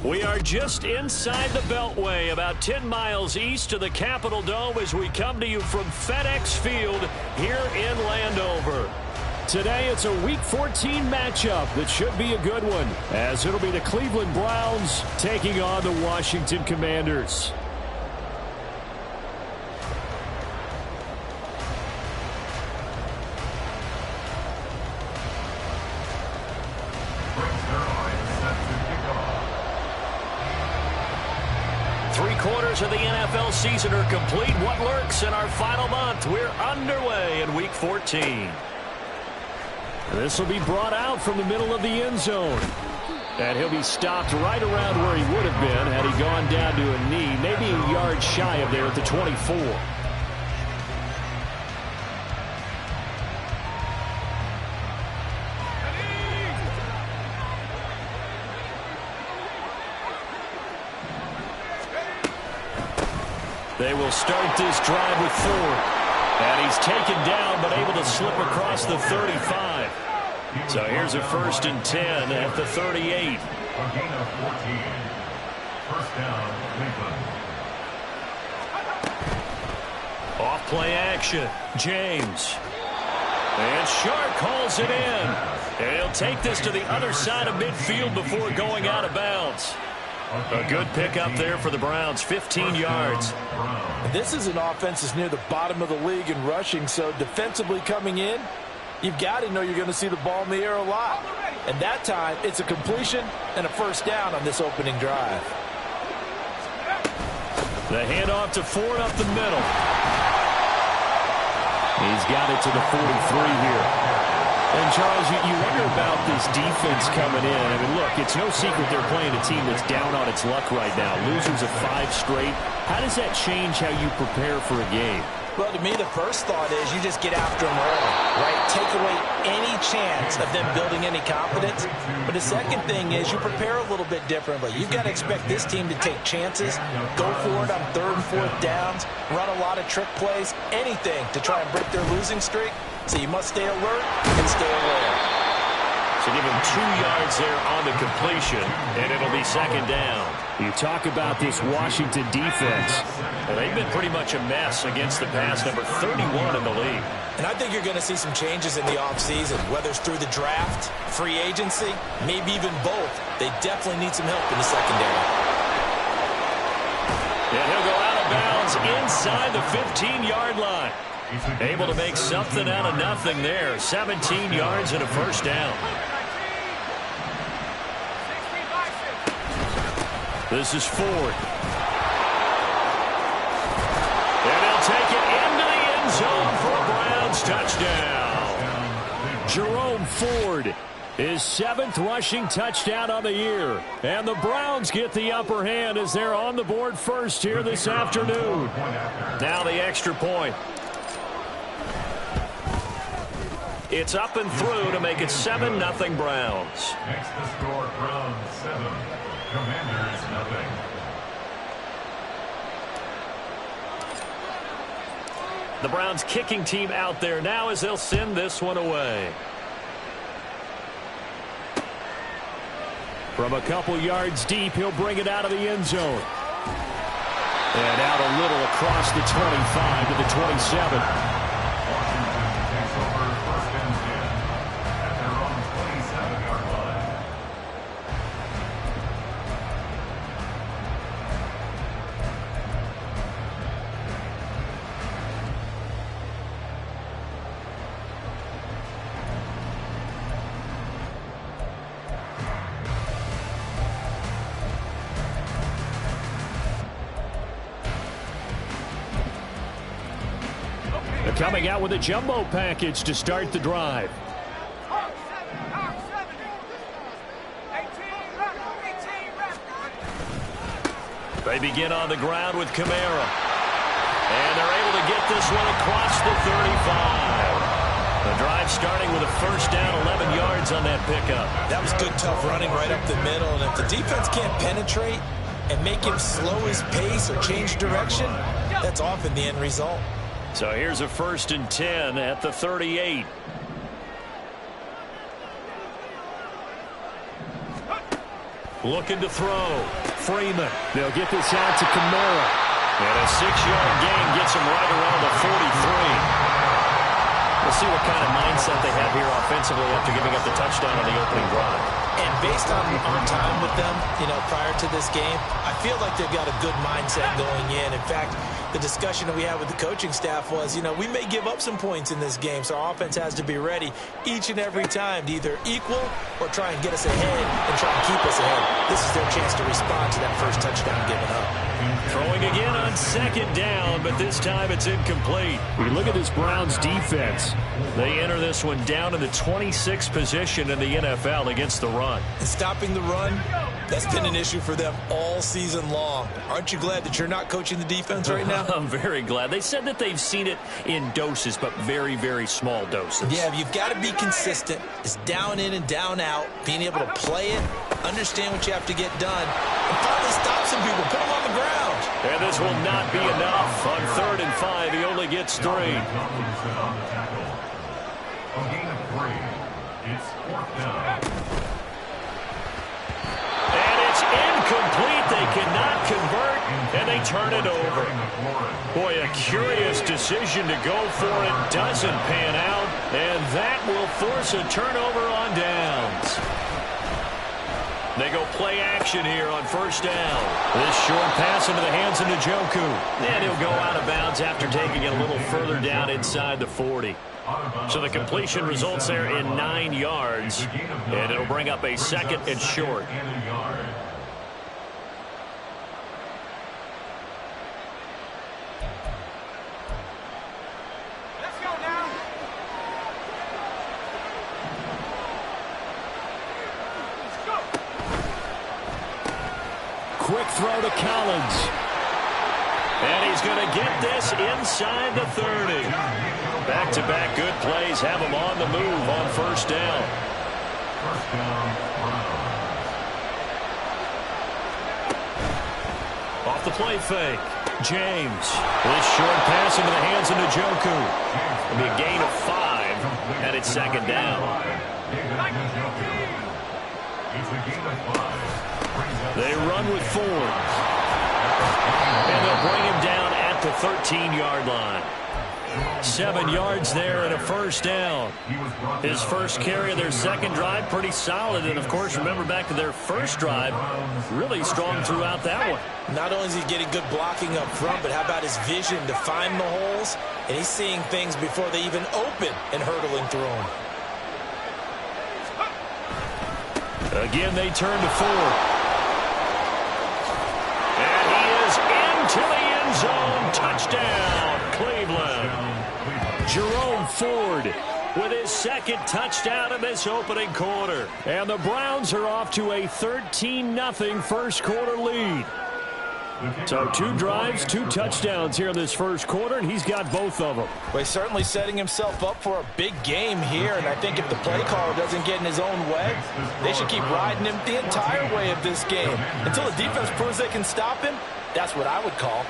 We are just inside the Beltway, about 10 miles east of the Capitol Dome as we come to you from FedEx Field here in Landover. Today, it's a Week 14 matchup that should be a good one, as it'll be the Cleveland Browns taking on the Washington Commanders. Three-quarters of the NFL season are complete. What lurks in our final month? We're underway in Week 14. This will be brought out from the middle of the end zone. And he'll be stopped right around where he would have been had he gone down to a knee, maybe a yard shy of there at the 24. They will start this drive with 4. And he's taken down but able to slip across the 35. So here's a 1st and 10 at the 38. A gain of 14. First down, Cleveland. Off play action. James. And Shark calls it in. And he'll take this to the other side of midfield before going out of bounds. A good pickup there for the Browns, 15 yards. This is an offense that's near the bottom of the league in rushing, so defensively coming in, you've got to know you're going to see the ball in the air a lot. And that time, it's a completion and a first down on this opening drive. The handoff to Ford up the middle. He's got it to the 43 here. And, Charles, you wonder about this defense coming in. I mean, look, it's no secret they're playing a team that's down on its luck right now. Losers of 5 straight. How does that change how you prepare for a game? Well, to me, the first thought is you just get after them early, right? Take away any chance of them building any confidence. But the second thing is you prepare a little bit differently. You've got to expect this team to take chances, go for it on 3rd and 4th downs, run a lot of trick plays, anything to try and break their losing streak. So you must stay alert and stay aware. So give him 2 yards there on the completion, and it'll be 2nd down. You talk about this Washington defense. Well, they've been pretty much a mess against the pass, number 31 in the league. And I think you're going to see some changes in the offseason, whether it's through the draft, free agency, maybe even both. They definitely need some help in the secondary. And he'll go out of bounds inside the 15-yard line. Able to make something out of nothing there. 17 yards and a first down. This is Ford. And they'll take it into the end zone for a Browns touchdown. Jerome Ford, his 7th rushing touchdown on the year. And the Browns get the upper hand as they're on the board first here this afternoon. Now the extra point. It's up and through to make it 7-0 Browns. Next the score, Browns 7, Commanders 0. The Browns kicking team out there now as they'll send this one away. From a couple yards deep, he'll bring it out of the end zone. And out a little across the 25 to the 27. Coming out with a jumbo package to start the drive. They begin on the ground with Kamara. And they're able to get this one across the 35. The drive starting with a first down, 11 yards on that pickup. That was good, tough running right up the middle. And if the defense can't penetrate and make him slow his pace or change direction, that's often the end result. So here's a 1st and 10 at the 38. Looking to throw. Freeman. They'll get this out to Kamara. And a 6-yard gain gets him right around the 43. We'll see what kind of mindset they have here offensively after giving up the touchdown on the opening drive. And based on time with them, prior to this game, I feel like they've got a good mindset going in. In fact, the discussion that we had with the coaching staff was, we may give up some points in this game, so our offense has to be ready each and every time to either equal or try and get us ahead and try and keep us ahead. This is their chance to respond to that first touchdown given up. Throwing again on second down, but this time it's incomplete. We look at this Browns defense. They enter this one down in the 26th position in the NFL against the run. And stopping the run, that's been an issue for them all season long. Aren't you glad that you're not coaching the defense right now? I'm very glad. They said that they've seen it in doses, but very, very small doses. Yeah, you've got to be consistent. It's down in and down out, being able to play it, understand what you have to get done, and finally stop some people, put them on the ground. And this will not be enough. On 3rd and 5, he only gets 3. A gain of 3. It's 4th down. And it's incomplete. They cannot convert, and they turn it over. Boy, a curious decision to go for it. Doesn't pan out, and that will force a turnover on downs. They go play action here on 1st down. This short pass into the hands of Njoku. And he'll go out of bounds after taking it a little further down inside the 40. So the completion results there in 9 yards. And it'll bring up a 2nd and short. Quick throw to Collins. And he's going to get this inside the 30. Back-to-back good plays have him on the move on 1st down. Off the play fake. James. This short pass into the hands of Njoku. It'll be a gain of 5, and it's 2nd down. They run with Ford. And they'll bring him down at the 13-yard line. 7 yards there and a 1st down. His first carry of their 2nd drive, pretty solid. And, of course, remember back to their 1st drive, really strong throughout that one. Not only is he getting good blocking up front, but how about his vision to find the holes? And he's seeing things before they even open and hurdling through them. Again, they turn to Ford. And he is into the end zone. Touchdown, Cleveland. Jerome Ford with his 2nd touchdown in this opening quarter. And the Browns are off to a 13-0 first quarter lead. So 2 drives, 2 touchdowns here in this first quarter, and he's got both of them. Well, he's certainly setting himself up for a big game here, and I think if the play caller doesn't get in his own way, they should keep riding him the entire way of this game. Until the defense proves they can stop him, that's what I would call.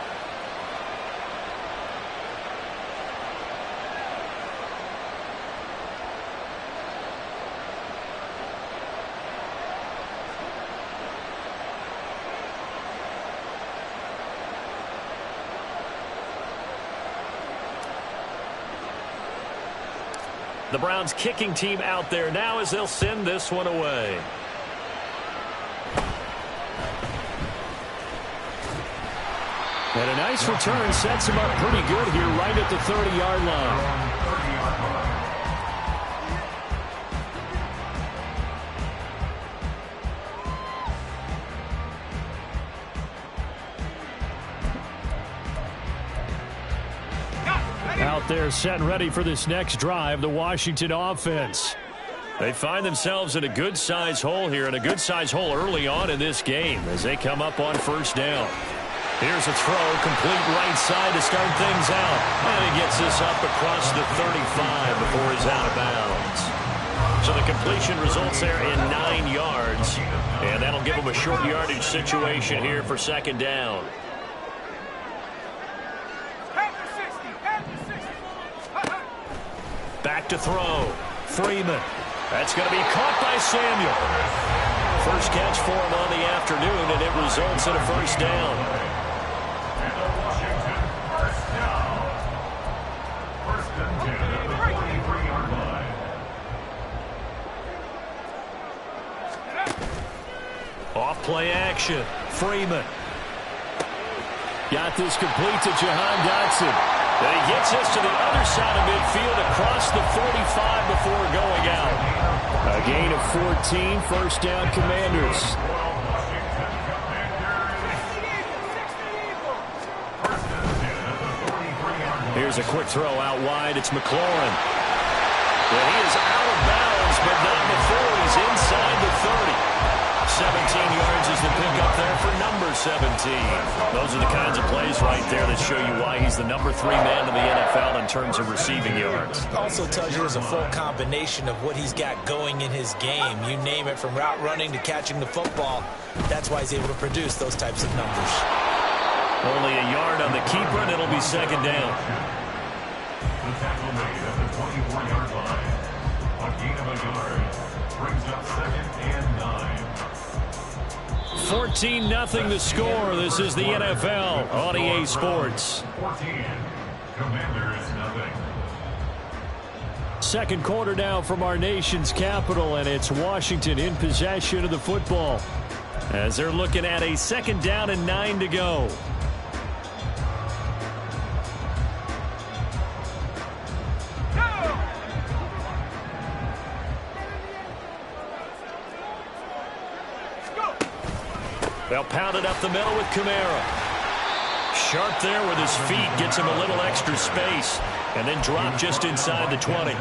The Browns kicking team out there now as they'll send this one away. And a nice return sets him up pretty good here right at the 30-yard line. Out there set and ready for this next drive, the Washington offense. They find themselves in a good-sized hole here, and a good-sized hole early on in this game as they come up on 1st down. Here's a throw, complete right side to start things out. And he gets this up across the 35 before he's out of bounds. So the completion results there in 9 yards, and that'll give him a short yardage situation here for 2nd down. Back to throw. Freeman. That's going to be caught by Samuel. first catch for him on the afternoon, and it results in a first down. And the Washington first down. First and 10 at the 43-yard line. Off play action. Freeman. Got this complete to Jahan Dotson. And he gets us to the other side of midfield across the 45 before going out. A gain of 14, first down, Commanders. Here's a quick throw out wide. It's McLaurin. And he is out of bounds, but not before he's inside the 30. 17 yards is the pickup there for number 17. Those are the kinds of plays right there that show you why he's the number 3 man in the NFL in terms of receiving yards. Also tells you there's a full combination of what he's got going in his game. You name it, from route running to catching the football. That's why he's able to produce those types of numbers. Only a yard on the keeper, and it'll be second down. The tackle made at the 24-yard line. A gain of a yard brings up second and 9. 14-0 the score. This is the NFL on EA Sports. 14. Commanders nothing. Second quarter now from our nation's capital, and it's Washington in possession of the football as they're looking at a second down and 9 to go. They'll pound it up the middle with Kamara. Sharp there with his feet, gets him a little extra space, and then drop just inside the 20.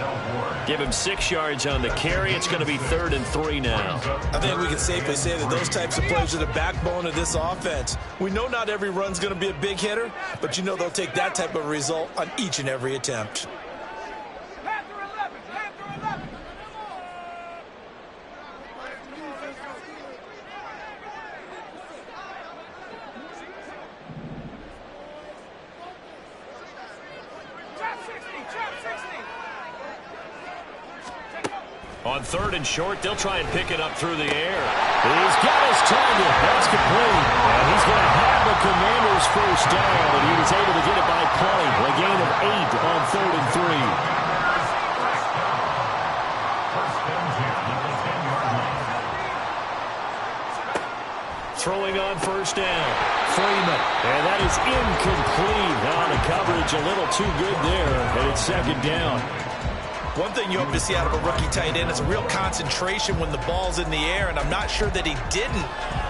Give him 6 yards on the carry. It's going to be 3rd and 3 now. I think we can safely say that those types of plays are the backbone of this offense. We know not every run's going to be a big hitter, but you know they'll take that type of result on each and every attempt. On 3rd and short, they'll try and pick it up through the air. He's got his target. That's complete. And he's going to have the Commanders' first down, and he was able to get it by play. A gain of 8 on 3rd and 3. Throwing on first down. Freeman. And that is incomplete. Now the coverage a little too good there, and it's second down. One thing you hope to see out of a rookie tight end is a real concentration when the ball's in the air, and I'm not sure that he didn't,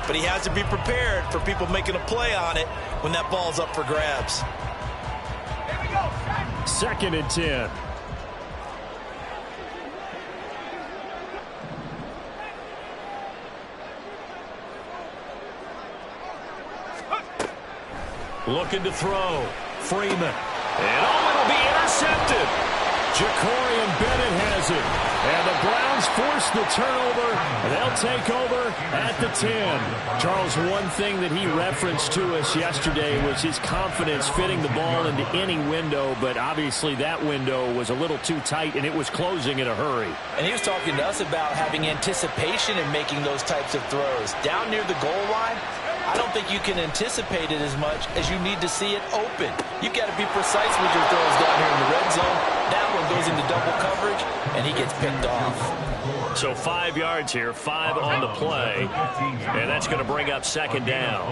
but he has to be prepared for people making a play on it when that ball's up for grabs. 2nd and 10. Looking to throw. Freeman. And it'll be intercepted. Ja'Cory Bennett has it. And the Browns force the turnover. They'll take over at the 10. Charles, one thing that he referenced to us yesterday was his confidence fitting the ball into any window, but obviously that window was a little too tight, and it was closing in a hurry. And he was talking to us about having anticipation in making those types of throws. Down near the goal line, I don't think you can anticipate it as much as you need to see it open. You've got to be precise with your throws down here in the red zone. That one goes into double coverage, and he gets picked off. So 5 yards here, 5 on the play, and that's going to bring up second down.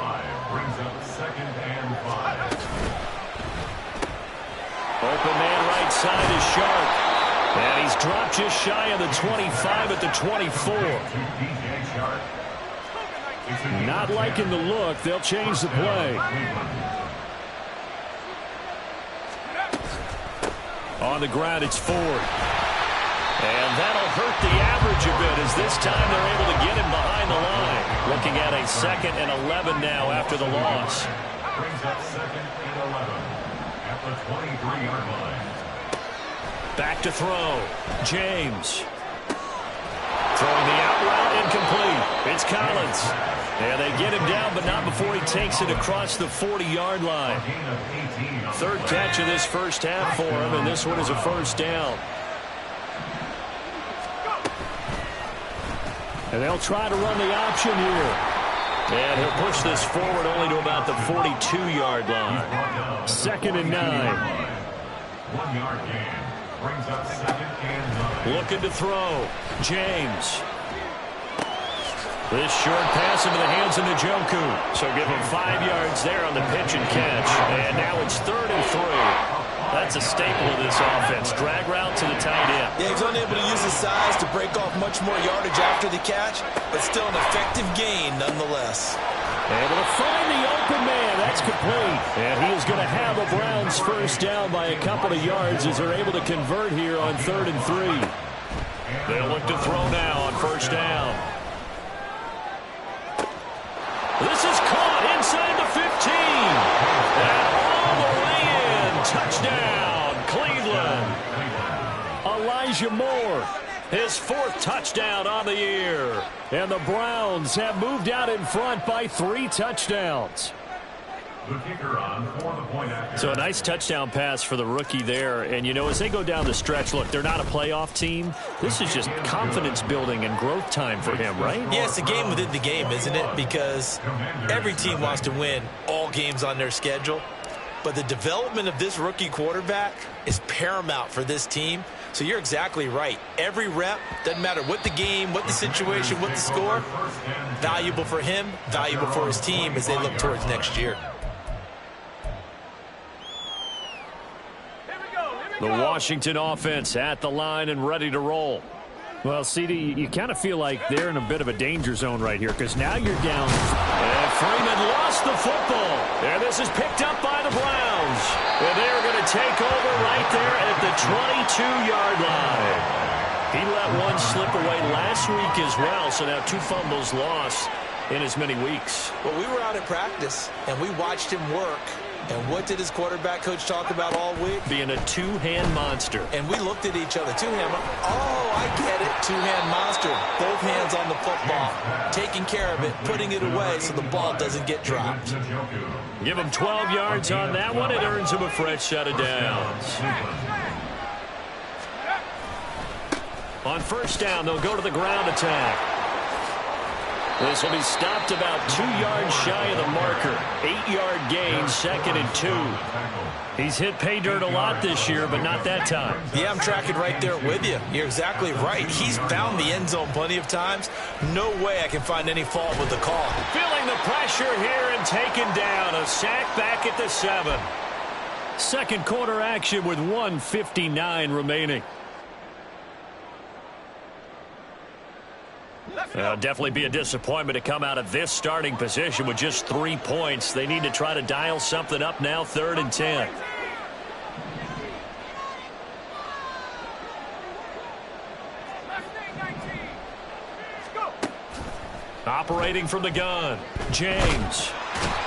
Open man right side is Sharp, and he's dropped just shy of the 25 at the 24. Not liking the look. They'll change the play. On the ground, it's Ford. And that'll hurt the average a bit as this time they're able to get him behind the line. Looking at a 2nd and 11 now after the loss. Brings up 2nd and 11 at the 23-yard line. Back to throw. James. Throwing the out route, incomplete. It's Collins. And they get him down, but not before he takes it across the 40-yard line. 3rd catch of this first half for him, and this one is a first down. And they'll try to run the option here. And he'll push this forward only to about the 42-yard line. 2nd and 9. 1 yard gain. Brings up 2nd and 9. Looking to throw. James. This short pass into the hands of Njoku. So give him 5 yards there on the pitch and catch. And now it's 3rd and 3. That's a staple of this offense. Drag route to the tight end. Yeah, he's unable to use his size to break off much more yardage after the catch, but still an effective gain nonetheless. Able to find the open man. That's complete. And he is going to have a Browns first down by a couple of yards as they're able to convert here on 3rd and 3. They'll look to throw now on 1st down. This is caught inside the 15. And all the way in. Touchdown, Cleveland. Elijah Moore, his 4th touchdown on the year. And the Browns have moved out in front by 3 touchdowns. The kicker on for the point after. So a nice touchdown pass for the rookie there. And, you know, as they go down the stretch, look, they're not a playoff team. This is just confidence building and growth time for him, right? Yeah, it's a game within the game, isn't it? Because every team wants to win all games on their schedule. But the development of this rookie quarterback is paramount for this team. So you're exactly right. Every rep, doesn't matter what the game, what the situation, what the score, valuable for him, valuable for his team as they look towards next year. The Washington offense at the line and ready to roll. Well, CD, you kind of feel like they're in a bit of a danger zone right here because now you're down. And Freeman lost the football. And this is picked up by the Browns. And they're going to take over right there at the 22-yard line. He let one slip away last week as well, so now 2 fumbles lost in as many weeks. Well, we were out at practice, and we watched him work. And what did his quarterback coach talk about all week? Being a 2-hand monster. And we looked at each other. 2-hand. Oh, I get it. 2-hand monster. Both hands on the football. Taking care of it. Putting it away so the ball doesn't get dropped. Give him 12 yards on that one. It earns him a fresh set of downs. On 1st down, they'll go to the ground attack. This will be stopped about 2 yards shy of the marker. 8-yard gain, 2nd and 2. He's hit pay dirt a lot this year, but not that time. Yeah, I'm tracking right there with you. You're exactly right. He's found the end zone plenty of times. No way I can find any fault with the call. Feeling the pressure here and taken down. A sack back at the 7. 2nd quarter action with 1:59 remaining. Definitely be a disappointment to come out of this starting position with just 3 points. They need to try to dial something up now, 3rd and 10. Operating from the gun, James.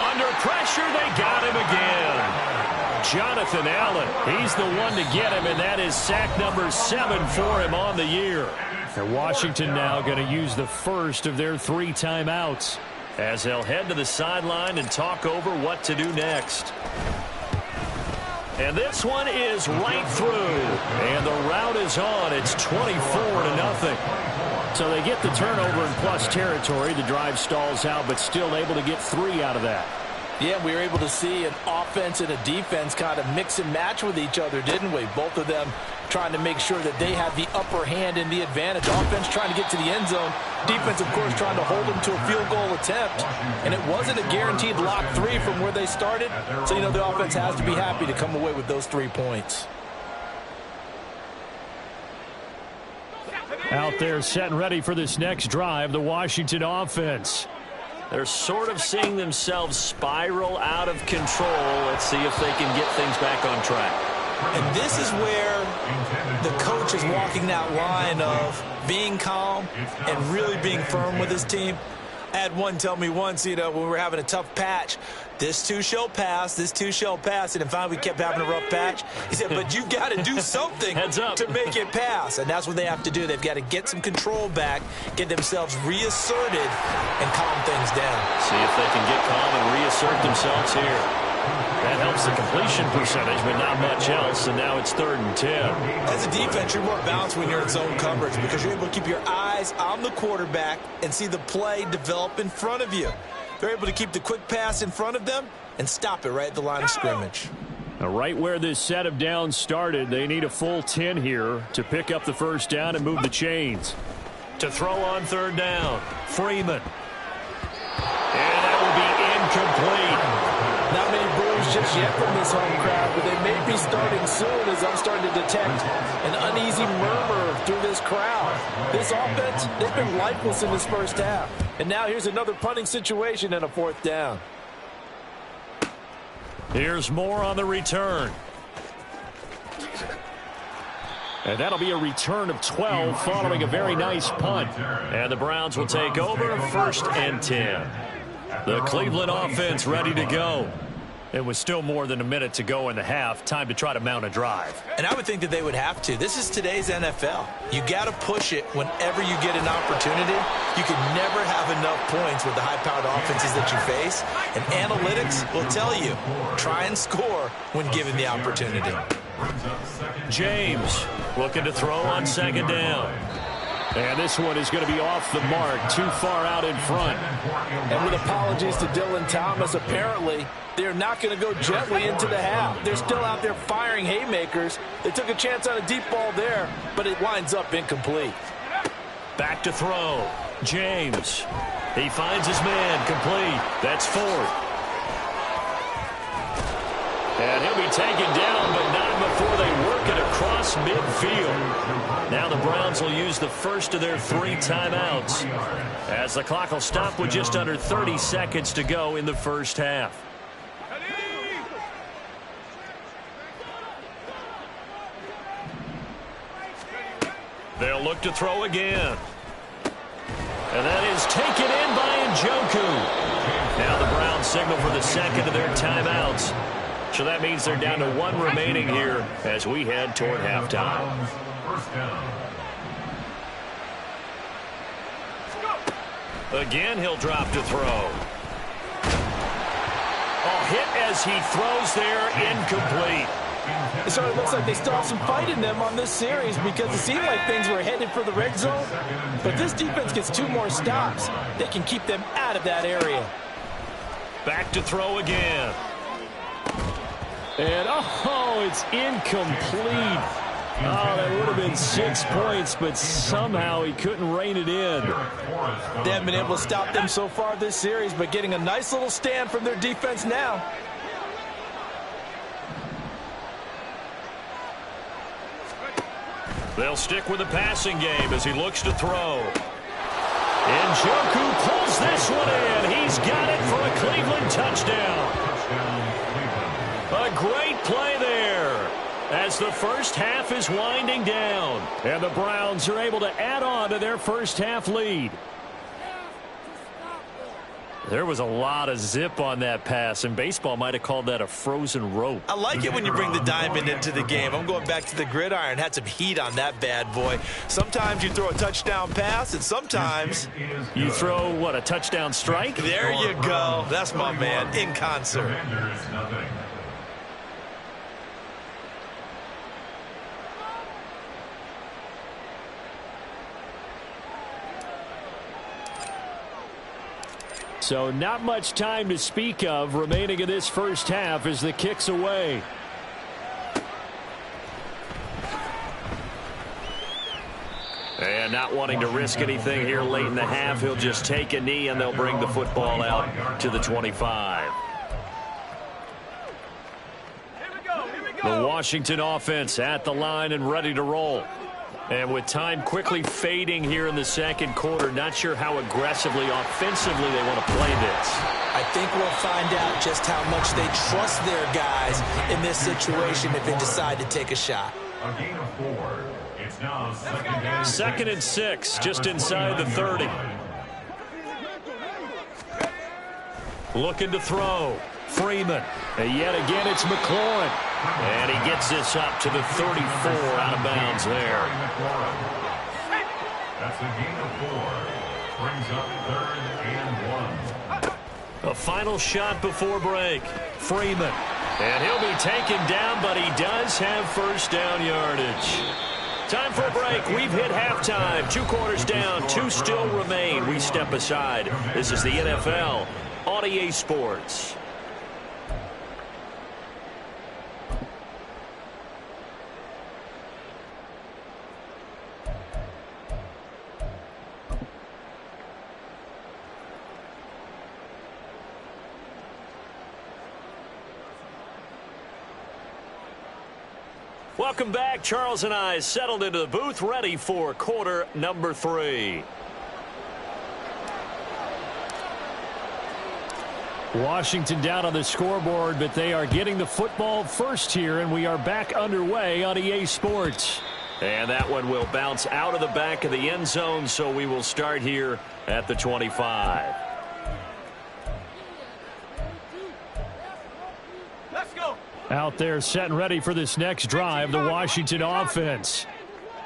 Under pressure, they got him again. Jonathan Allen, he's the one to get him, and that is sack number 7 for him on the year. And Washington now going to use the first of their 3 timeouts as they'll head to the sideline and talk over what to do next. And this one is right through. And the route is on. It's 24-0. So they get the turnover in plus territory. The drive stalls out, but still able to get 3 out of that. Yeah, we were able to see an offense and a defense kind of mix and match with each other, didn't we? Both of them trying to make sure that they have the upper hand and the advantage. Offense trying to get to the end zone. Defense, of course, trying to hold them to a field goal attempt. And it wasn't a guaranteed lock 3 from where they started. So, you know, the offense has to be happy to come away with those 3 points. Out there set and ready for this next drive, the Washington offense. They're sort of seeing themselves spiral out of control. Let's see if they can get things back on track. And this is where the coach is walking that line of being calm and really being firm with his team. I had one tell me once, you know, when we were having a tough patch, this too shall pass, this too shall pass. And finally we kept having a rough patch. He said, but you've got to do something to make it pass. And that's what they have to do. They've got to get some control back, get themselves reasserted, and calm things down. See if they can get calm and reassert themselves here. That helps the completion percentage, but not much else, and now it's 3rd and 10. As a defense, you're more balanced when you're in zone coverage because you're able to keep your eyes on the quarterback and see the play develop in front of you. They're able to keep the quick pass in front of them and stop it right at the line of scrimmage. Now, right where this set of downs started, they need a full 10 here to pick up the first down and move the chains. To throw on 3rd down, Freeman. And that will be incomplete. Not many boos just yet from this home crowd, but they may be starting soon as I'm starting to detect an uneasy murmur through this crowd. This offense, they've been lifeless in this first half. And now here's another punting situation and a 4th down. Here's more on the return. And that'll be a return of 12 following a very nice punt. And the Browns will take over 1st and 10. The Cleveland offense ready to go. It was still more than a minute to go in the half. Time to try to mount a drive. And I would think that they would have to. This is today's NFL. You got to push it whenever you get an opportunity. You can never have enough points with the high-powered offenses that you face. And analytics will tell you, try and score when given the opportunity. James looking to throw on 2nd down. And this one is going to be off the mark, too far out in front. And with apologies to Dylan Thomas, apparently they're not going to go gently into the half. They're still out there firing haymakers. They took a chance on a deep ball there, but it winds up incomplete. Back to throw. James. He finds his man, complete. That's 4th. And he'll be taken down, but not before they work it across midfield. Now the Browns will use the first of their 3 timeouts, as the clock will stop with just under 30 seconds to go in the first half. They'll look to throw again. And that is taken in by Njoku. Now the Browns signal for the second of their timeouts. So that means they're down to 1 remaining here as we head toward halftime. Again, he'll drop to throw. A hit as he throws there, incomplete. It sort of looks like they still have some fight in them on this series because it seemed like things were headed for the red zone. But this defense gets 2 more stops. They can keep them out of that area. Back to throw again. And, oh, it's incomplete. Oh, that would have been 6 points, but somehow he couldn't rein it in. They haven't been able to stop them so far this series, but getting a nice little stand from their defense now. They'll stick with the passing game as he looks to throw. Njoku pulls this one in. He's got it for a Cleveland touchdown. A great play there as the first half is winding down. And the Browns are able to add on to their first half lead. There was a lot of zip on that pass, and baseball might have called that a frozen rope. I like it when you bring the diamond into the game. I'm going back to the gridiron. Had some heat on that bad boy. Sometimes you throw a touchdown pass, and sometimes you throw, what, a touchdown strike? There you go. That's my man, in concert. So not much time to speak of remaining in this first half as the kick's away. And not wanting to risk anything here late in the half, he'll just take a knee and they'll bring the football out to the 25. The Washington offense at the line and ready to roll. And with time quickly fading here in the second quarter, not sure how aggressively, offensively they want to play this. I think we'll find out just how much they trust their guys in this situation if they decide to take a shot. A gain of 4. It's now 2nd and 2nd and 6, just inside the 30. Looking to throw. Freeman. And yet again, it's McLaurin. And he gets this up to the 34 out of bounds there. That's a gain of 4. Brings up 3rd and 1. A final shot before break. Freeman. And he'll be taken down, but he does have first down yardage. Time for a break. We've hit halftime. 2 quarters down. 2 still remain. We step aside. This is the NFL on EA Sports. Welcome back. Charles and I settled into the booth, ready for quarter number 3. Washington down on the scoreboard, but they are getting the football first here, and we are back underway on EA Sports. And that one will bounce out of the back of the end zone, so we will start here at the 25. Out there set and ready for this next drive, the Washington offense.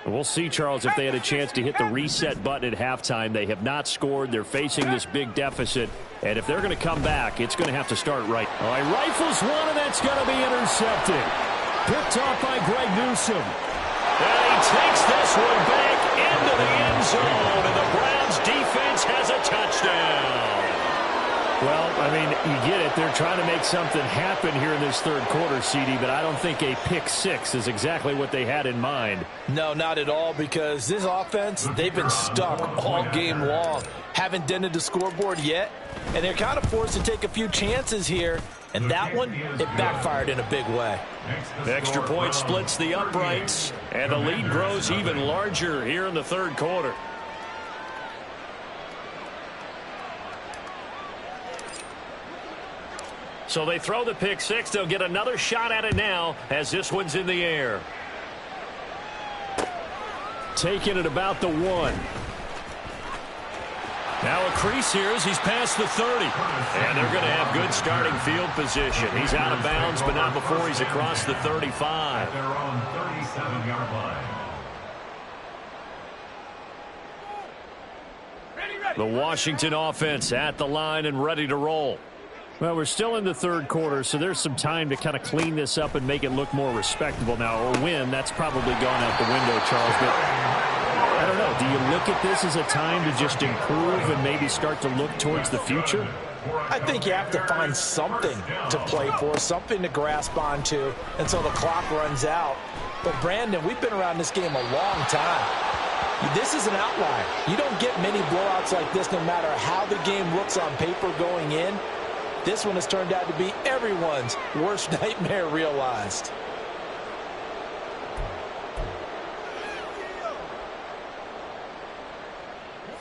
We'll see, Charles, if they had a chance to hit the reset button at halftime. They have not scored. They're facing this big deficit. And if they're going to come back, it's going to have to start right. All right, rifles one, and that's going to be intercepted. Picked off by Greg Newsome. And he takes this one back into the end zone, and the Browns defense has a touchdown. Well, I mean, you get it. They're trying to make something happen here in this third quarter, CD, but I don't think a pick six is exactly what they had in mind. No, not at all, because this offense, they've been stuck all game long. Haven't dented the scoreboard yet, and they're kind of forced to take a few chances here, and that one, it backfired in a big way. The extra point splits the uprights, and the lead grows even larger here in the third quarter. So they throw the pick six. They'll get another shot at it now as this one's in the air. Taking it about the 1. Now a crease here as he's past the 30. And they're going to have good starting field position. He's out of bounds, but not before he's across the 35. They're on 37-yard line. The Washington offense at the line and ready to roll. Well, we're still in the third quarter, so there's some time to kind of clean this up and make it look more respectable now. Or win, that's probably gone out the window, Charles. But I don't know. Do you look at this as a time to just improve and maybe start to look towards the future? I think you have to find something to play for, something to grasp onto until the clock runs out. But, Brandon, we've been around this game a long time. This is an outlier. You don't get many blowouts like this no matter how the game looks on paper going in. This one has turned out to be everyone's worst nightmare realized.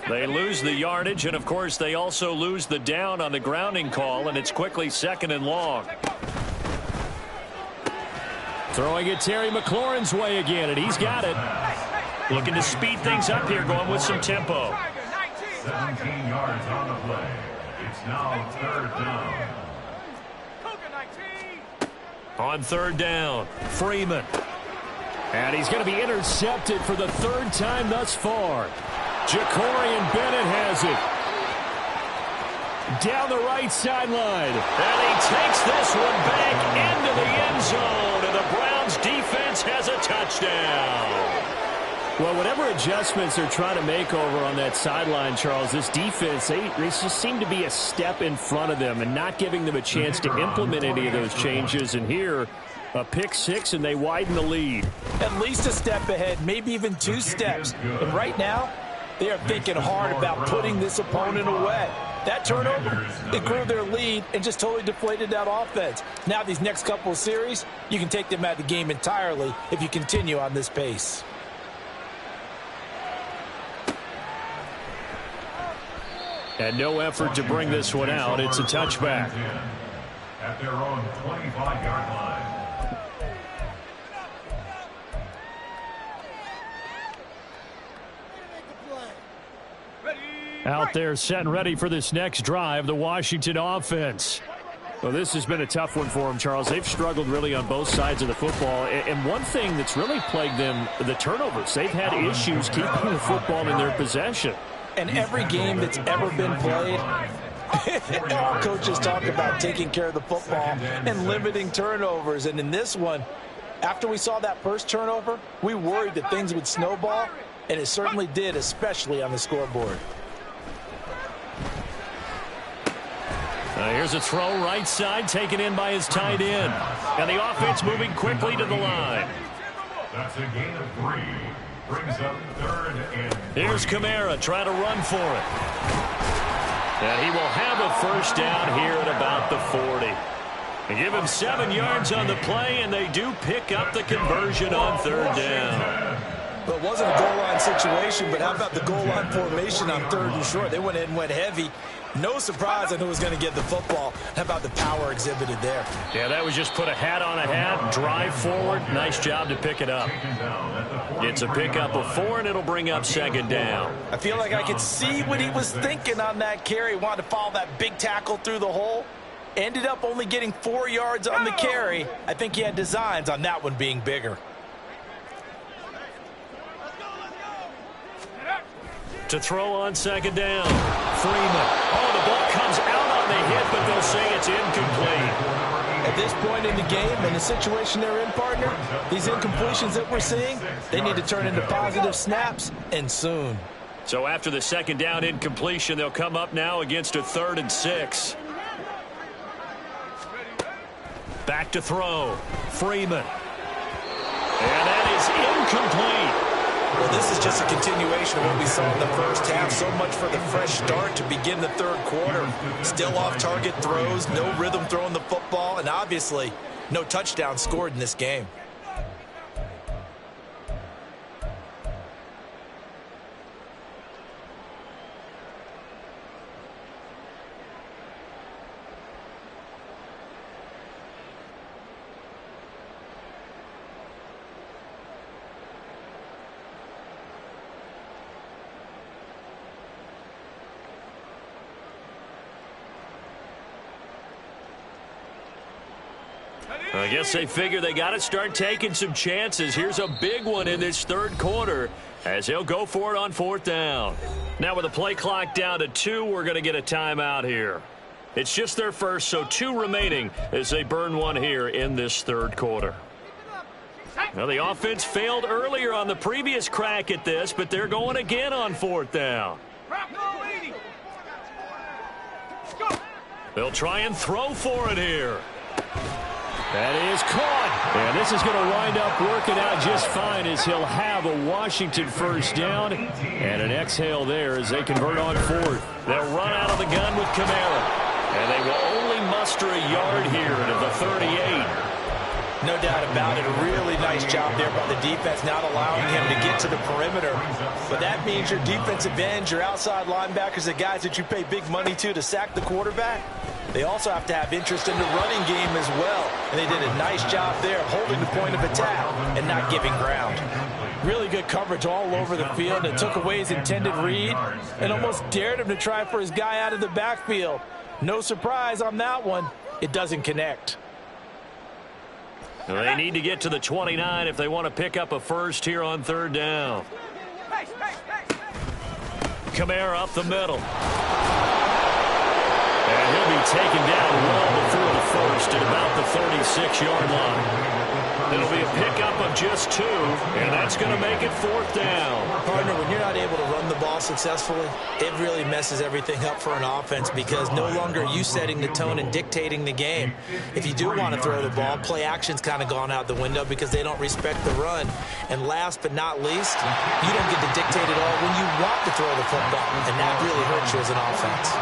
They lose the yardage, and, of course, they also lose the down on the grounding call, and it's quickly 2nd and long. Throwing it Terry McLaurin's way again, and he's got it. Looking to speed things up here, going with some tempo. 17 yards on the play. It's now 3rd down. On 3rd down, Freeman. And he's going to be intercepted for the 3rd time thus far. Jacorian Bennett has it. Down the right sideline. And he takes this one back into the end zone. And the Browns defense has a touchdown. Well, whatever adjustments they're trying to make over on that sideline, Charles, this defense, they just seem to be a step in front of them and not giving them a chance to implement any of those changes. And here, a pick six, and they widen the lead. At least a step ahead, maybe even 2 steps. And right now, they are thinking hard about putting this opponent away. That turnover, it grew their lead and just totally deflated that offense. Now these next couple of series, you can take them out of the game entirely if you continue on this pace. And no effort to bring this one out. It's a touchback. At their own 25-yard line. Out there set and ready for this next drive, the Washington offense. Well, this has been a tough one for them, Charles. They've struggled really on both sides of the football. And one thing that's really plagued them, the turnovers. They've had issues keeping the football in their possession. And every game that's ever been played, All coaches talk about taking care of the football and limiting turnovers. And in this one, after we saw that first turnover, we worried that things would snowball, and it certainly did, especially on the scoreboard. Here's a throw right side, taken in by his tight end. And the offense moving quickly to the line. That's a gain of 3. Brings up 3rd and 3. Here's Kamara trying to run for it. And he will have a first down here at about the 40. They give him 7 yards on the play, and they do pick up the conversion on 3rd down. Well, it wasn't a goal line situation, but how about the goal line formation on 3rd and short? They went in and went heavy. No surprise on who was going to get the football. How about the power exhibited there? Yeah, that was just put a hat on a hat, drive forward. Nice job to pick it up. It's a pickup of 4, and it'll bring up 2nd down. I feel like I could see what he was thinking on that carry. Wanted to follow that big tackle through the hole. Ended up only getting 4 yards on the carry. I think he had designs on that one being bigger. To throw on 2nd down. Freeman. Oh, the ball comes out on the hit, but they'll say it's incomplete. At this point in the game, in the situation they're in, partner, these incompletions that we're seeing, they need to turn into positive snaps, and soon. So after the 2nd down incompletion, they'll come up now against a 3rd and 6. Back to throw. Freeman. And that is incomplete. Well, this is just a continuation of what we saw in the first half. So much for the fresh start to begin the 3rd quarter. Still off-target throws, no rhythm throwing the football, and obviously no touchdown scored in this game. I guess they figure they got to start taking some chances. Here's a big one in this 3rd quarter as he'll go for it on 4th down. Now with the play clock down to 2, we're going to get a timeout here. It's just their first, so 2 remaining as they burn one here in this 3rd quarter. Now the offense failed earlier on the previous crack at this, but they're going again on 4th down. They'll try and throw for it here. That is caught. And this is going to wind up working out just fine as he'll have a Washington first down. And an exhale there as they convert on 4th. They'll run out of the gun with Kamara. And they will only muster a yard here to the 38. No doubt about it. A really nice job there by the defense, not allowing him to get to the perimeter. But that means your defensive ends, your outside linebackers, the guys that you pay big money to sack the quarterback, they also have to have interest in the running game as well. And they did a nice job there of holding the point of attack and not giving ground. Really good coverage all over the field. It took away his intended read and almost dared him to try for his guy out of the backfield. No surprise on that one. It doesn't connect. They need to get to the 29 if they want to pick up a first here on 3rd down. Kamara up the middle. And he'll be taken down well before the first at about the 36-yard line. It'll be a pickup of just 2, and that's going to make it 4th down. Partner, when you're not able to run the ball successfully, it really messes everything up for an offense because no longer are you setting the tone and dictating the game. If you do want to throw the ball, play action's kind of gone out the window because they don't respect the run. And last but not least, you don't get to dictate it all when you want to throw the football, and that really hurts you as an offense.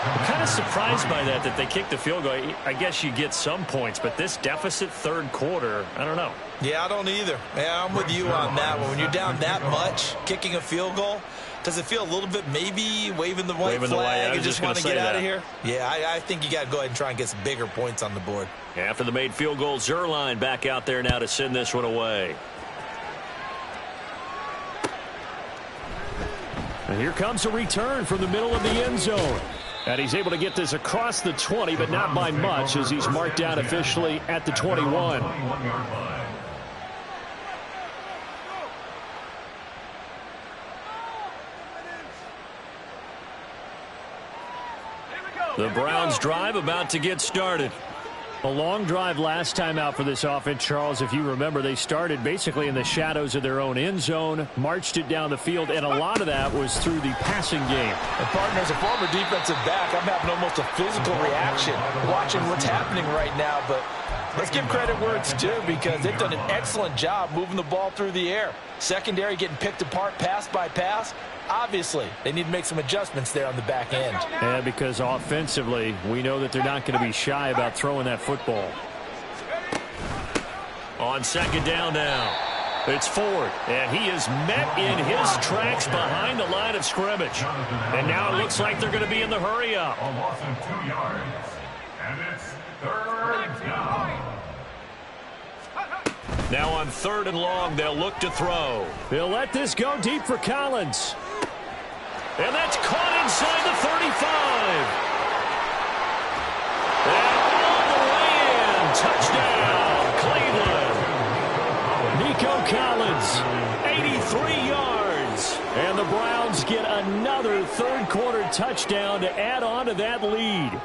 I'm kind of surprised by that they kicked the field goal. I guess you get some points, but this deficit 3rd quarter, I don't know. Yeah, I don't either. Yeah, I'm with you on that one. When you're down that much, kicking a field goal, does it feel a little bit maybe waving the white flag and just want to get out of here? Yeah, I think you got to go ahead and try and get some bigger points on the board. After the made field goal, Zerline back out there now to send this one away. And here comes a return from the middle of the end zone. And he's able to get this across the 20, but not by much as he's marked down officially at the 21. The Browns drive about to get started. A long drive last time out for this offense, Charles. If you remember, they started basically in the shadows of their own end zone, marched it down the field, and a lot of that was through the passing game. And partner, as a former defensive back, I'm having almost a physical reaction watching what's happening right now. But let's give credit where it's due, because they've done an excellent job moving the ball through the air. Secondary getting picked apart pass by pass. Obviously, they need to make some adjustments there on the back end. Yeah, because offensively, we know that they're not going to be shy about throwing that football. On second down now, it's Ford, and he is met in his tracks behind the line of scrimmage. And now it looks like they're going to be in the hurry-up. A loss of 2 yards. And it's third down. Now on third and long, they'll look to throw. They'll let this go deep for Collins. And that's caught inside the 35. And all the way in. Touchdown, Cleveland. 83 yards. And the Browns get another third-quarter touchdown to add on to that lead.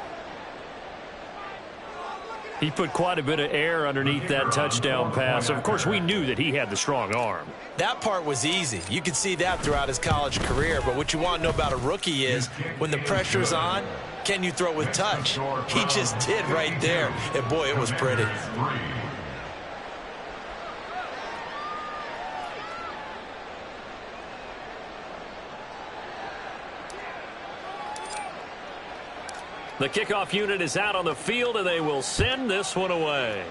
He put quite a bit of air underneath that touchdown pass. Of course, we knew that he had the strong arm. That part was easy. You could see that throughout his college career. But what you want to know about a rookie is when the pressure's on, can you throw with touch? He just did right there. And, boy, it was pretty. The kickoff unit is out on the field, and they will send this one away.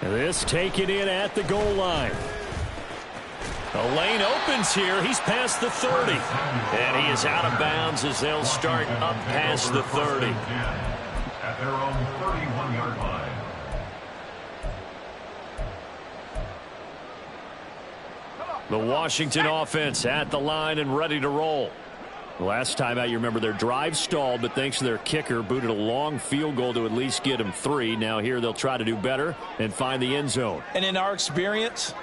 This taken in at the goal line. The lane opens here. He's past the 30. And he is out of bounds as they'll start up past the 30. At their own 31-yard line. The Washington offense at the line and ready to roll. Last time out, you remember their drive stalled, but thanks to their kicker, booted a long field goal to at least get them 3. Now here they'll try to do better and find the end zone. And in our experience,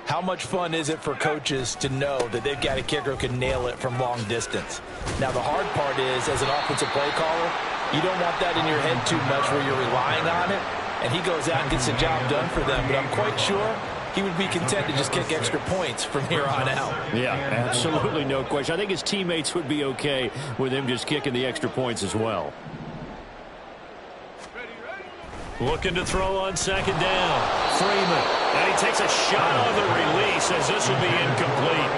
how much fun is it for coaches to know that they've got a kicker who can nail it from long distance? Now, the hard part is, as an offensive play caller, you don't want that in your head too much where you're relying on it, and he goes out and gets the job done for them. But I'm quite sure he would be content to just kick extra points from here on out. Yeah, absolutely no question. I think his teammates would be okay with him just kicking the extra points as well. Looking to throw on second down. Freeman. And he takes a shot on the release as this will be incomplete.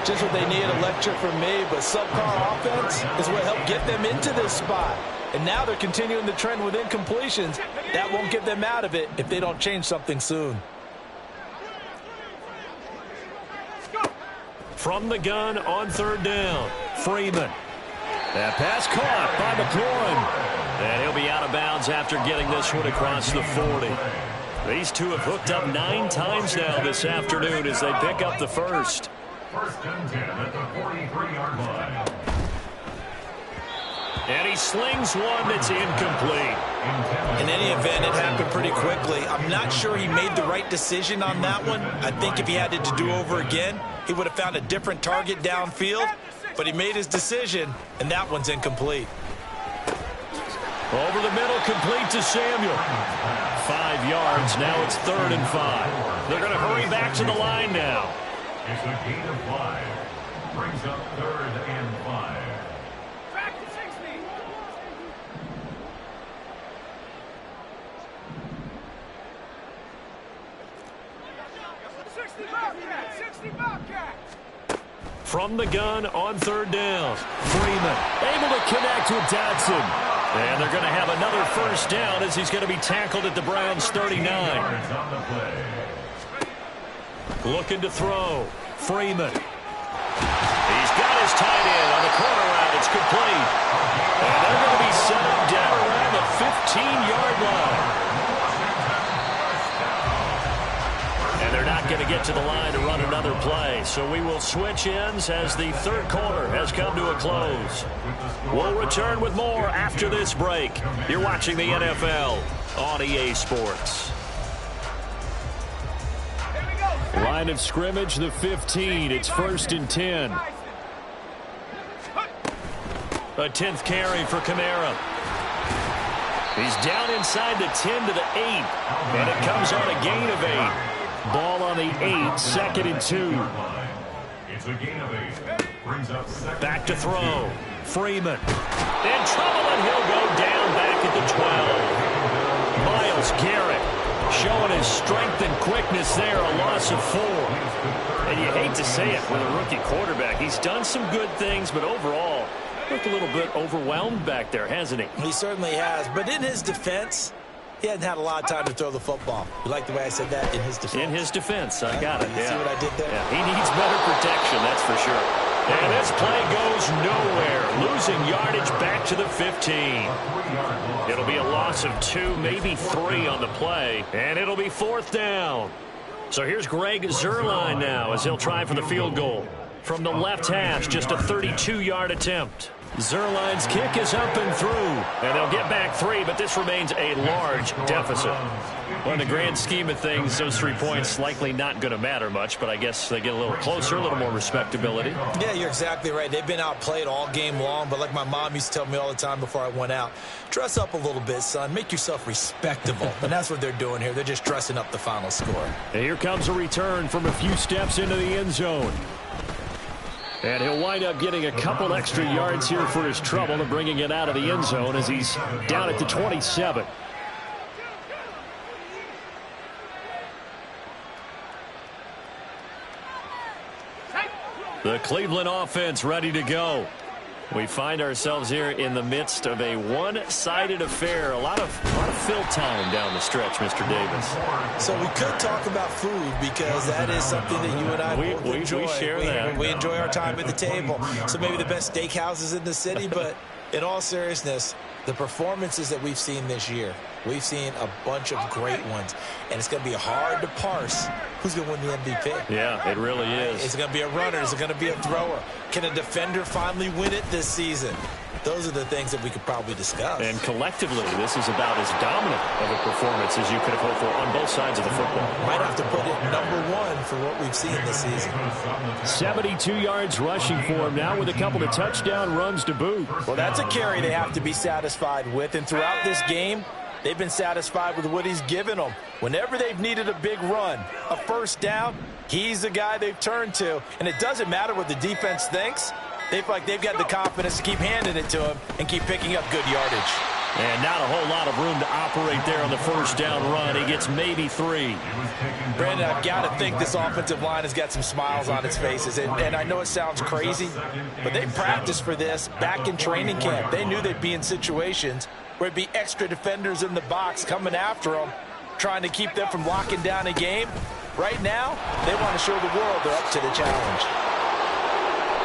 Just what they need, a lecture from me, but subpar offense is what helped get them into this spot. And now they're continuing the trend with incompletions. That won't get them out of it if they don't change something soon. From the gun on third down, Freeman. That pass caught by McLaurin. And he'll be out of bounds after getting this one across the 40. These two have hooked up 9 times now this afternoon as they pick up the first. First and 10 at the 43-yard line. And he slings one that's incomplete. In any event, it happened pretty quickly. I'm not sure he made the right decision on that one. I think if he had it to do over again, he would have found a different target downfield. But he made his decision, and that one's incomplete. Over the middle, complete to Samuel. 5 yards. Now it's 3rd and 5. They're going to hurry back to the line now. It's a gain of 5. Brings up 3rd and 5. From the gun on third down, Freeman able to connect with Dodson. And they're going to have another first down as he's going to be tackled at the Browns 39. Looking to throw, Freeman. He's got his tight end on the corner route. It's complete. And they're going to be set up down around the 15-yard line. And they're not going to get to the line to run another play. So we will switch ends as the third quarter has come to a close. We'll return with more after this break. You're watching the NFL on EA Sports. Line of scrimmage, the 15. It's 1st and 10. A 10th carry for Kamara. He's down inside the 10 to the 8. And it comes on a gain of 8. Ball on the 8, 2nd and 2. It's a gain of 8. Brings up second. Back to throw. Freeman. In trouble, and he'll go down back at the 12. Myles Garrett showing his strength and quickness there, a loss of 4. And you hate to say it with a rookie quarterback. He's done some good things, but overall, looked a little bit overwhelmed back there, hasn't he? He certainly has. But in his defense, he hasn't had a lot of time to throw the football. You like the way I said that? In his defense. In his defense. I got it. You see what I did there? Yeah, he needs better protection, that's for sure. And this play goes nowhere. Losing yardage back to the 15. It'll be a loss of 2, maybe 3 on the play. And it'll be 4th down. So here's Greg Zuerlein now as he'll try for the field goal. From the left hash, just a 32-yard attempt. Zuerlein's kick is up and through. And they'll get back 3, but this remains a large deficit. Well, in the grand scheme of things, those 3 points likely not going to matter much, but I guess they get a little closer, a little more respectability. Yeah, you're exactly right. They've been outplayed all game long, but like my mom used to tell me all the time before I went out, dress up a little bit, son. Make yourself respectable. And that's what they're doing here. They're just dressing up the final score. And here comes a return from a few steps into the end zone. And he'll wind up getting a couple extra yards here for his trouble and bringing it out of the end zone as he's down at the 27. The Cleveland offense ready to go. We find ourselves here in the midst of a one-sided affair. A lot of fill time down the stretch, Mr. Davis. So we could talk about food because that is something that you and I both enjoy. We share that. We enjoy our time at the table. So maybe the best steakhouses in the city, but in all seriousness, the performances that we've seen this year, we've seen a bunch of great ones, and it's going to be hard to parse who's going to win the MVP. Yeah, it really is. Is it going to be a runner? Is it going to be a thrower? Can a defender finally win it this season? Those are the things that we could probably discuss. And collectively, this is about as dominant of a performance as you could have hoped for on both sides of the football. Might have to put it #1 for what we've seen this season. 72 yards rushing for him now with a couple of touchdown runs to boot. Well, that's a carry they have to be satisfied with. And throughout this game, they've been satisfied with what he's given them. Whenever they've needed a big run, a first down, he's the guy they've turned to. And it doesn't matter what the defense thinks. They feel like they've got the confidence to keep handing it to him and keep picking up good yardage. And not a whole lot of room to operate there on the first down run. He gets maybe 3. Brandon, I've got to think this offensive line has got some smiles on its faces. And I know it sounds crazy, but they practiced for this back in training camp. They knew they'd be in situations where it'd be extra defenders in the box coming after them, trying to keep them from locking down a game. Right now, they want to show the world they're up to the challenge.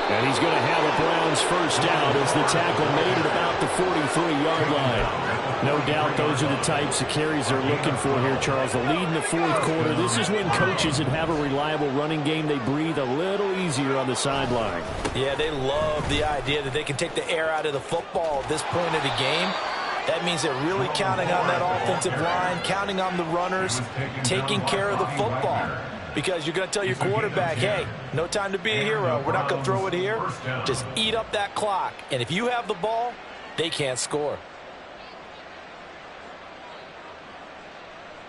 And he's going to have a Browns first down as the tackle made at about the 43-yard line. No doubt those are the types of carries they're looking for here, Charles. The lead in the fourth quarter. This is when coaches that have a reliable running game, they breathe a little easier on the sideline. Yeah, they love the idea that they can take the air out of the football at this point of the game. That means they're really counting on that offensive line, counting on the runners, taking care of the football. Because you're going to tell your quarterback, hey, no time to be a hero. We're not going to throw it here. Just eat up that clock. And if you have the ball, they can't score.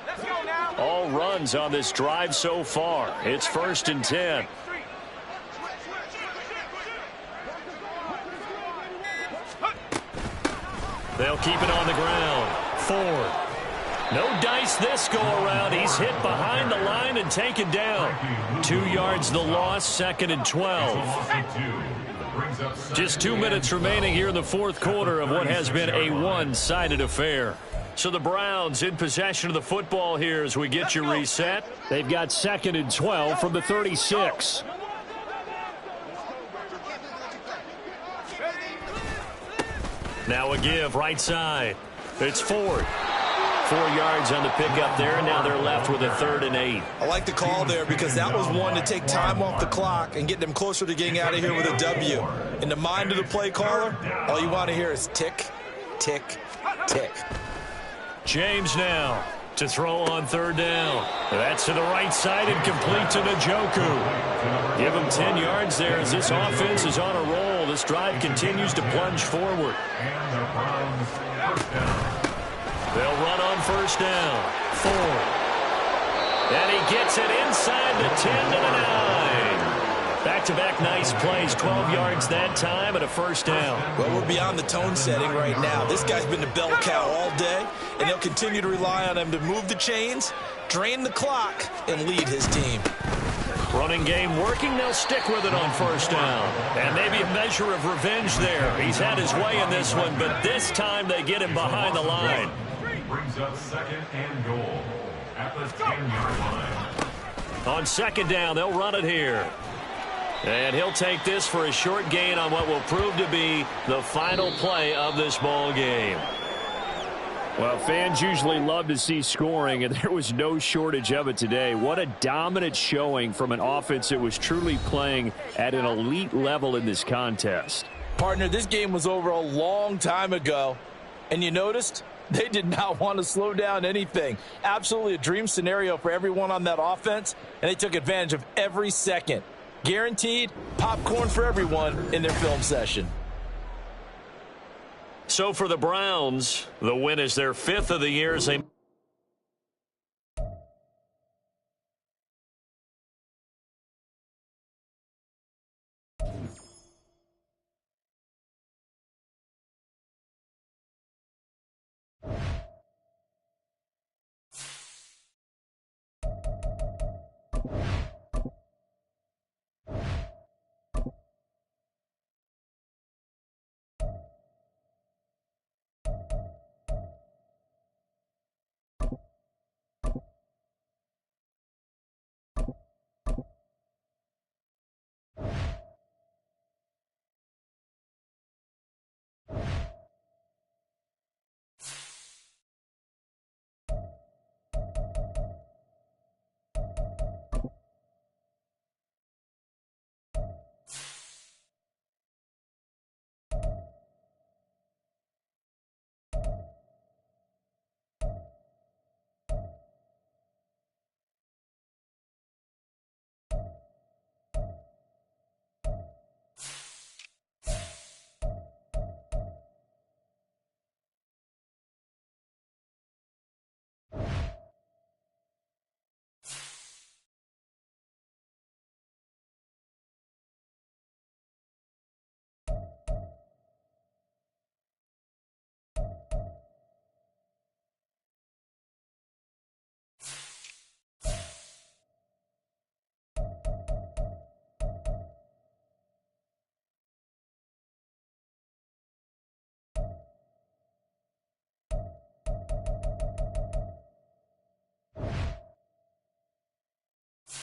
Let's go now. All runs on this drive so far. It's 1st and 10. They'll keep it on the ground. Ford. No dice this go-around. He's hit behind the line and taken down. 2 yards the loss, 2nd and 12. Just 2 minutes remaining here in the fourth quarter of what has been a one-sided affair. So the Browns in possession of the football here as we get you reset. They've got 2nd and 12 from the 36. Now a give right side. It's Ford. 4 yards on the pickup there, and now they're left with a 3rd and 8. I like the call there because that was one to take time off the clock and get them closer to getting out of here with a W. In the mind of the play caller, all you want to hear is tick, tick, tick. James now to throw on third down. That's to the right side and complete to Njoku. Give him 10 yards there as this offense is on a roll. This drive continues to plunge forward. And the Browns first down. They'll run on first down. 4. And he gets it inside the 10 to the 9. Back-to-back nice plays, 12 yards that time and a first down. Well, we're beyond the tone setting right now. This guy's been the bell cow all day, and they'll continue to rely on him to move the chains, drain the clock, and lead his team. Running game working, they'll stick with it on first down. And maybe a measure of revenge there. He's had his way in this one, but this time they get him behind the line. Brings up second and goal at the 10-yard line. On second down, they'll run it here. And he'll take this for a short gain on what will prove to be the final play of this ball game. Well, fans usually love to see scoring, and there was no shortage of it today. What a dominant showing from an offense that was truly playing at an elite level in this contest. Partner, this game was over a long time ago, and you noticed they did not want to slow down anything. Absolutely a dream scenario for everyone on that offense, and they took advantage of every second. Guaranteed popcorn for everyone in their film session. So for the Browns, the win is their 5th of the year as they